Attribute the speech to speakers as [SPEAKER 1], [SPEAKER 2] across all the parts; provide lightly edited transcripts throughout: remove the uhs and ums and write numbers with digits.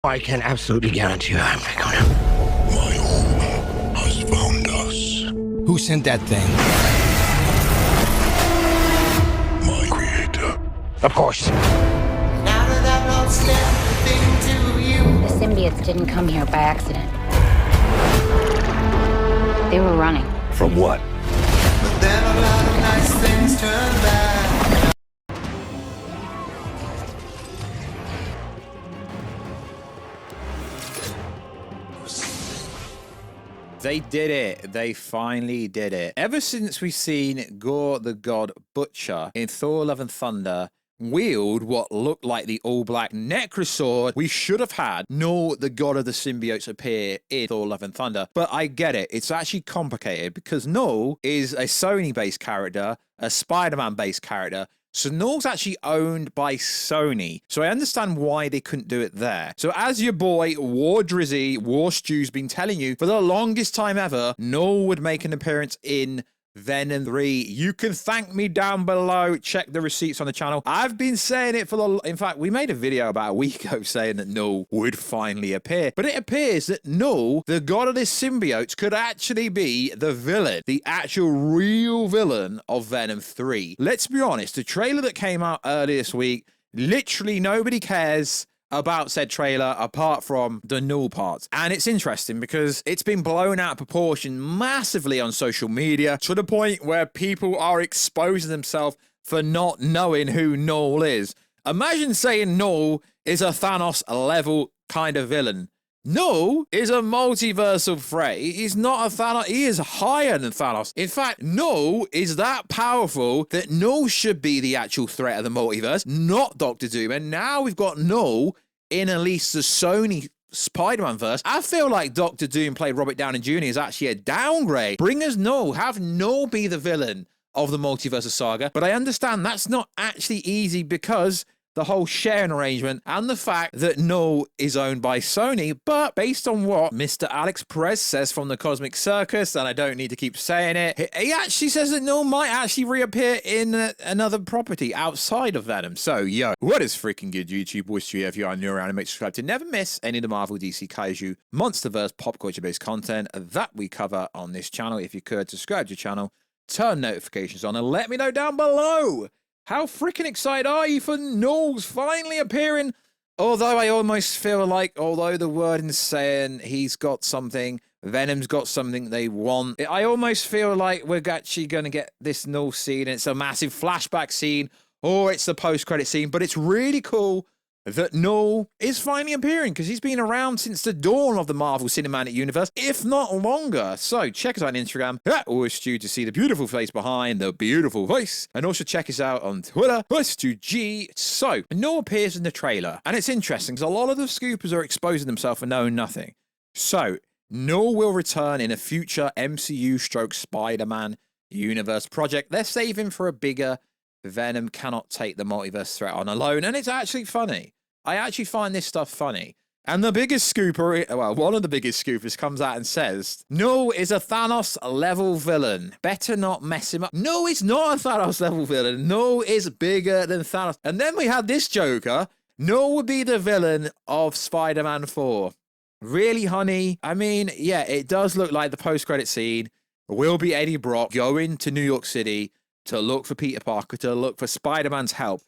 [SPEAKER 1] I can absolutely guarantee you I'm not gonna.
[SPEAKER 2] My home has found us.
[SPEAKER 3] Who sent that thing?
[SPEAKER 2] My creator.
[SPEAKER 1] Of course.
[SPEAKER 4] The symbiotes didn't come here by accident. They were running.
[SPEAKER 1] From what?
[SPEAKER 5] But then a lot of nice things turn bad.
[SPEAKER 6] They did it. They finally did it. Ever since we've seen Gore the God Butcher in Thor Love and Thunder wield what looked like the all-black Necrosword, we should have had Knull the God of the Symbiotes appear in Thor Love and Thunder. But I get it. It's actually complicated because Knull is a Sony-based character, a Spider-Man-based character. So Knull's actually owned by Sony. So I understand why they couldn't do it there. So as your boy Warstu's been telling you for the longest time ever, Knull would make an appearance in Venom 3. You can thank me down below. Check the receipts on the channel. I've been saying it in fact, we made a video about a week ago saying that Knull would finally appear. But it appears that Knull, the god of this symbiotes, could actually be the villain, the actual real villain of Venom 3. Let's be honest, the trailer that came out earlier this week, literally nobody cares about said trailer apart from the Knull parts. And it's interesting because it's been blown out of proportion massively on social media to the point where people are exposing themselves for not knowing who Knull is. Imagine saying Knull is a Thanos level kind of villain. Knull is a multiversal threat. He's not a Thanos. He is higher than Thanos. In fact, Knull is that powerful that Knull should be the actual threat of the multiverse, not Doctor Doom. And now we've got Knull in at least the Sony Spider-Man verse. I feel like Doctor Doom played Robert Downey Jr. is actually a downgrade. Bring us Knull. Have Knull be the villain of the Multiverse of Saga. But I understand that's not actually easy because the whole sharing arrangement and the fact that Knull is owned by Sony. But based on what Mr. Alex Perez says from the Cosmic Circus, and I don't need to keep saying it, he actually says that Knull might actually reappear in another property outside of Venom. So, yo, what is freaking good, YouTube? Warstu here. If you are new around, and make subscribe to never miss any of the Marvel, DC, Kaiju, Monsterverse, pop culture-based content that we cover on this channel. If you could, subscribe to the channel, turn notifications on, and let me know down below. How freaking excited are you for Knull's finally appearing? Although I almost feel like, although the wording's saying he's got something, Venom's got something they want, I almost feel like we're actually going to get this Knull scene. It's a massive flashback scene, or it's the post-credit scene, but it's really cool that Knull is finally appearing because he's been around since the dawn of the Marvel Cinematic Universe, if not longer. So check us out on Instagram at Warstu to see the beautiful face behind the beautiful voice, and also check us out on Twitter, WarstuG. So Knull appears in the trailer, and it's interesting because a lot of the scoopers are exposing themselves for knowing nothing. So Knull will return in a future MCU / Spider-Man universe project. They're saving for a bigger Venom cannot take the multiverse threat on alone, and it's actually funny. I actually find this stuff funny. And the biggest scooper, well, one of the biggest scoopers comes out and says, Knull is a Thanos-level villain. Better not mess him up. No, it's not a Thanos-level villain. Knull is bigger than Thanos. And then we had this Joker. Knull would be the villain of Spider-Man 4. Really, honey? I mean, yeah, it does look like the post-credit scene will be Eddie Brock going to New York City to look for Peter Parker, to look for Spider-Man's help.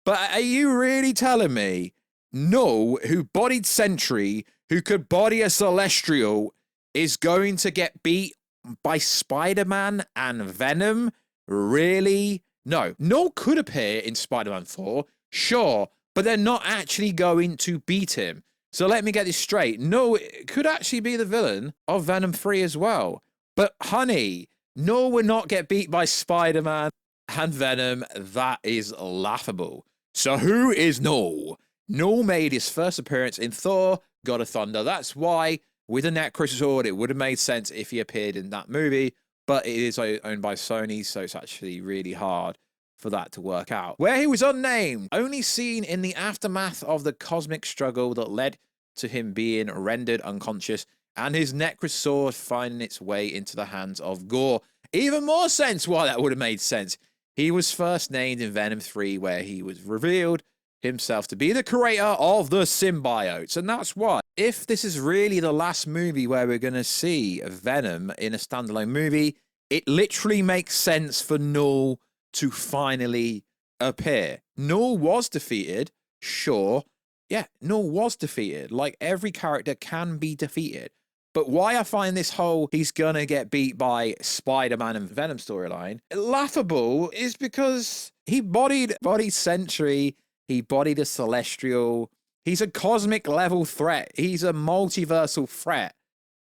[SPEAKER 6] But are you really telling me Knull, who bodied Sentry, who could body a Celestial, is going to get beat by Spider-Man and Venom? Really? No. Knull could appear in Spider-Man 4, sure, but they're not actually going to beat him. So let me get this straight. Knull could actually be the villain of Venom 3 as well. But honey, Knull would not get beat by Spider-Man and Venom. That is laughable. So who is Knull? Knull made his first appearance in Thor, God of Thunder. That's why, with a Necrosword, it would have made sense if he appeared in that movie. But it is owned by Sony, so it's actually really hard for that to work out. Where he was unnamed, only seen in the aftermath of the cosmic struggle that led to him being rendered unconscious, and his Necrosword finding its way into the hands of Gore. Even more sense why that would have made sense. He was first named in Venom 3, where he was revealed himself to be the creator of the symbiotes. And that's why, if this is really the last movie where we're going to see Venom in a standalone movie, it literally makes sense for Knull to finally appear. Knull was defeated, sure. Yeah, Knull was defeated. Like, every character can be defeated. But why I find this whole he's gonna get beat by Spider-Man and Venom storyline laughable is because he bodied Sentry, he bodied a Celestial, he's a cosmic level threat, he's a multiversal threat.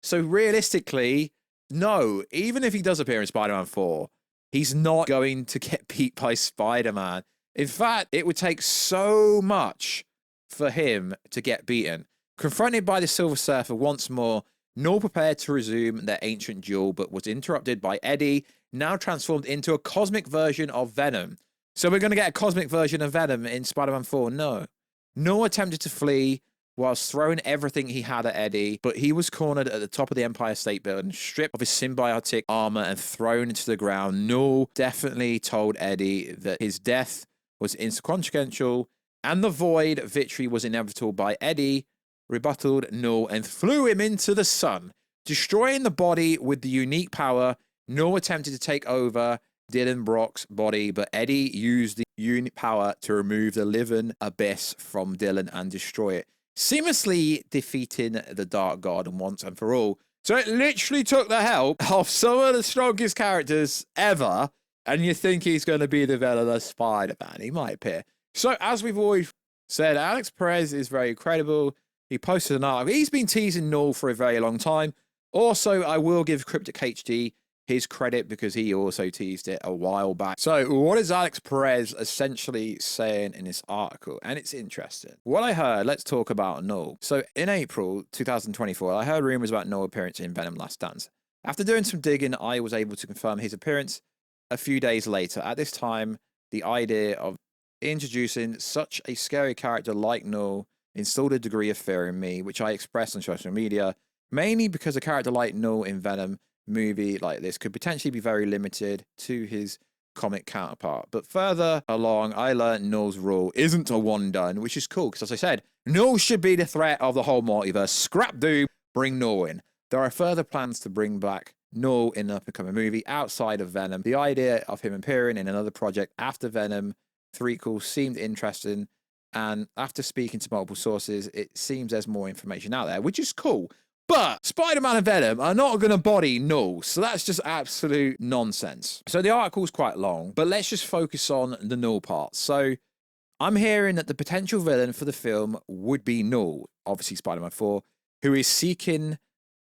[SPEAKER 6] So realistically, no, even if he does appear in Spider-Man 4, he's not going to get beat by Spider-Man. In fact, it would take so much for him to get beaten. Confronted by the Silver Surfer once more, Knull prepared to resume their ancient duel, but was interrupted by Eddie, now transformed into a cosmic version of Venom. So we're going to get a cosmic version of Venom in Spider-Man 4? No. Knull attempted to flee whilst throwing everything he had at Eddie, but he was cornered at the top of the Empire State Building, stripped of his symbiotic armor and thrown into the ground. Knull definitely told Eddie that his death was inconsequential and the Void victory was inevitable, by Eddie rebutted Knull and threw him into the sun, destroying the body with the unique power. Knull attempted to take over Dylan Brock's body, but Eddie used the unique power to remove the living abyss from Dylan and destroy it, seamlessly defeating the Dark God once and for all. So it literally took the help of some of the strongest characters ever, and you think he's going to be the villain of Spider-Man. He might appear. So as we've always said, Alex Perez is very credible. He posted an article. He's been teasing Knull for a very long time. Also, I will give Cryptic HD his credit because he also teased it a while back. So what is Alex Perez essentially saying in this article? And it's interesting. What I heard, let's talk about Knull. So in April 2024, I heard rumors about Knull appearance in Venom Last Dance. After doing some digging, I was able to confirm his appearance a few days later. At this time, the idea of introducing such a scary character like Knull installed a degree of fear in me, which I expressed on social media, mainly because a character like Knull in Venom movie like this could potentially be very limited to his comic counterpart. But further along, I learned Knull's rule isn't a one done, which is cool, because as I said, Knull should be the threat of the whole multiverse. Scrap Doom, bring Knull in. There are further plans to bring back Knull in an up-and-coming movie outside of Venom. The idea of him appearing in another project after Venom threequel seemed interesting, and after speaking to multiple sources, it seems there's more information out there, which is cool. But Spider-Man and Venom are not going to body Knull, so that's just absolute nonsense. So the article's quite long, but let's just focus on the Knull part. So I'm hearing that the potential villain for the film would be Knull, obviously Spider-Man 4, who is seeking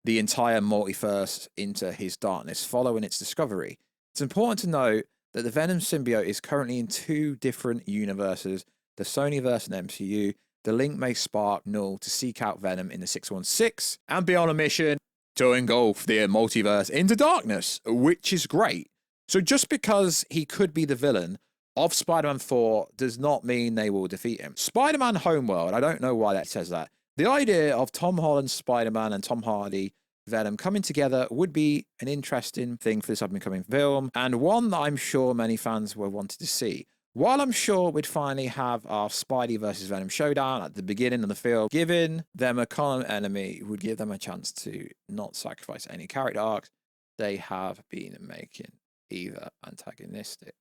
[SPEAKER 6] the entire multiverse into his darkness following its discovery. It's important to note that the Venom symbiote is currently in two different universes, the Sonyverse and MCU. The link may spark Knull to seek out Venom in the 616 and be on a mission to engulf the multiverse into darkness, which is great. So just because he could be the villain of Spider-Man 4 does not mean they will defeat him. Spider-Man Homeworld, I don't know why that says that. The idea of Tom Holland's Spider-Man and Tom Hardy Venom coming together would be an interesting thing for this up-and-coming film, and one that I'm sure many fans will want to see. While I'm sure we'd finally have our Spidey versus Venom showdown at the beginning of the film, giving them a common enemy would give them a chance to not sacrifice any character arcs they have been making, either antagonistic.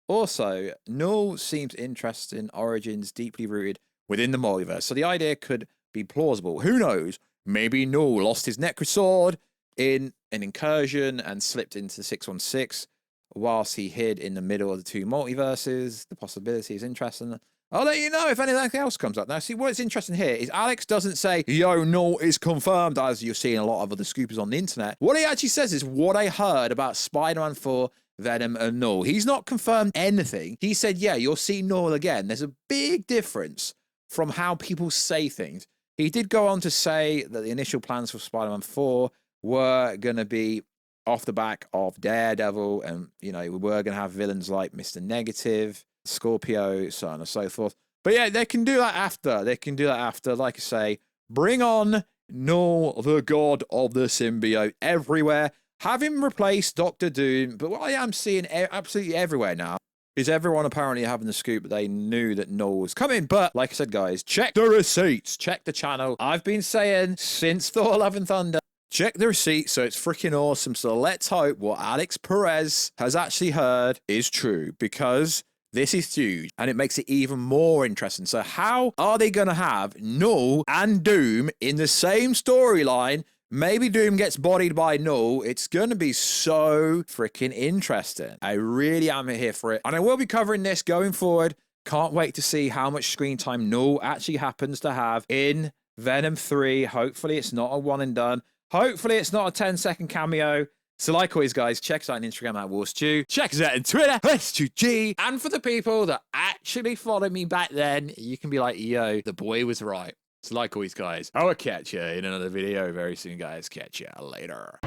[SPEAKER 6] Also, Knull seems interesting, origins deeply rooted within the multiverse, so the idea could be plausible. Who knows? Maybe Knull lost his Necrosword in an incursion and slipped into the 616 whilst he hid in the middle of the two multiverses. The possibility is interesting. I'll let you know if anything else comes up. Now, see, what's interesting here is Alex doesn't say, yo, Knull is confirmed, as you're seeing a lot of other scoopers on the internet. What he actually says is what I heard about Spider-Man 4, Venom, and Knull. He's not confirmed anything. He said, yeah, you'll see Knull again. There's a big difference from how people say things. He did go on to say that the initial plans for Spider-Man 4 were going to be off the back of Daredevil, and, you know, we were going to have villains like Mr. Negative, Scorpio, so on and so forth. But yeah, they can do that after. They can do that after. Like I say, bring on Knull, the god of the symbiote, everywhere. Have him replace Doctor Doom. But what I am seeing absolutely everywhere now is everyone apparently having the scoop that they knew that Knull was coming. But like I said, guys, check the receipts, check the channel. I've been saying since Thor: Love and Thunder, check the receipts, so it's freaking awesome. So let's hope what Alex Perez has actually heard is true, because this is huge and it makes it even more interesting. So how are they going to have Knull and Doom in the same storyline? Maybe Doom gets bodied by Knull. It's going to be so freaking interesting. I really am here for it. And I will be covering this going forward. Can't wait to see how much screen time Knull actually happens to have in Venom 3. Hopefully it's not a one and done. Hopefully it's not a 10-second cameo. So like always, guys, check us out on Instagram at Warstu. Check us out on Twitter, H2G. And for the people that actually followed me back then, you can be like, yo, the boy was right. So like always, guys, I will catch you in another video very soon, guys. Catch you later.